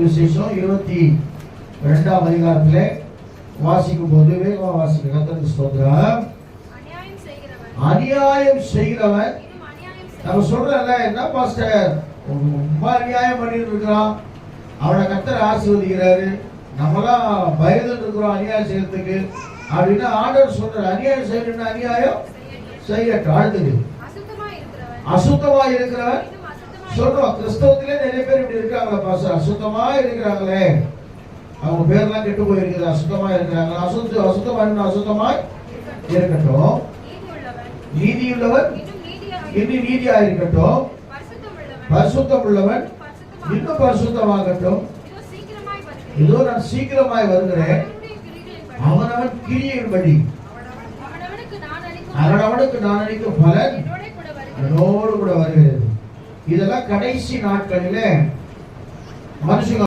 விசேஷம் 22ஆம் அதிகாரத்திலே வாசிக்கும் போது வேகமா வாசிக்க. கர்த்தருக்கு ஸ்தோத்திரம். அநியாயம் செய்கிறவன் நம்ம சொல்றல, என்ன பாஸ்டர் ரொம்ப அநியாயம் பண்ணிட்டு இருக்கிறான், அவனை கர்த்தர் ஆசீர்வதிக்கிறாரு, நம்மளாம் பயந்துட்டு இருக்கிறோம் அநியாயம் செய்யறதுக்கு அப்படின்னா ஆண்டவர் சொல்றாரு அநியாயம் செய்யணும்னா அநியாயம் செய்யட்டும். அடுத்தது அசுத்தமா இருக்கிறவன் சொல்றோம். கிறிஸ்தவத்திலே நிறைய பேர் இப்படி இருக்காங்களா பாஸ்டர், அசுத்தமா இருக்கிறாங்களே, அவங்க பேர்லாம் கெட்டு போயிருக்குது, அசுத்தமா இருக்கிறாங்க. அசுத்தமா இருக்கட்டும். நீதியுள்ளவன் இன்னும் நீதியா இருக்கட்டும். பரிசுத்தம் உள்ளவன் இன்னும் பரிசுத்தமாகட்டும். இதோ நான் சீக்கிரமாய் வருகிறேன். அவனவன் கிரியையின்படி அவனவனுக்கு நான் அளிக்கும் பலன் என்னோடு கூட வருகிறது. இதெல்லாம் கடைசி நாட்களிலே மனுஷங்க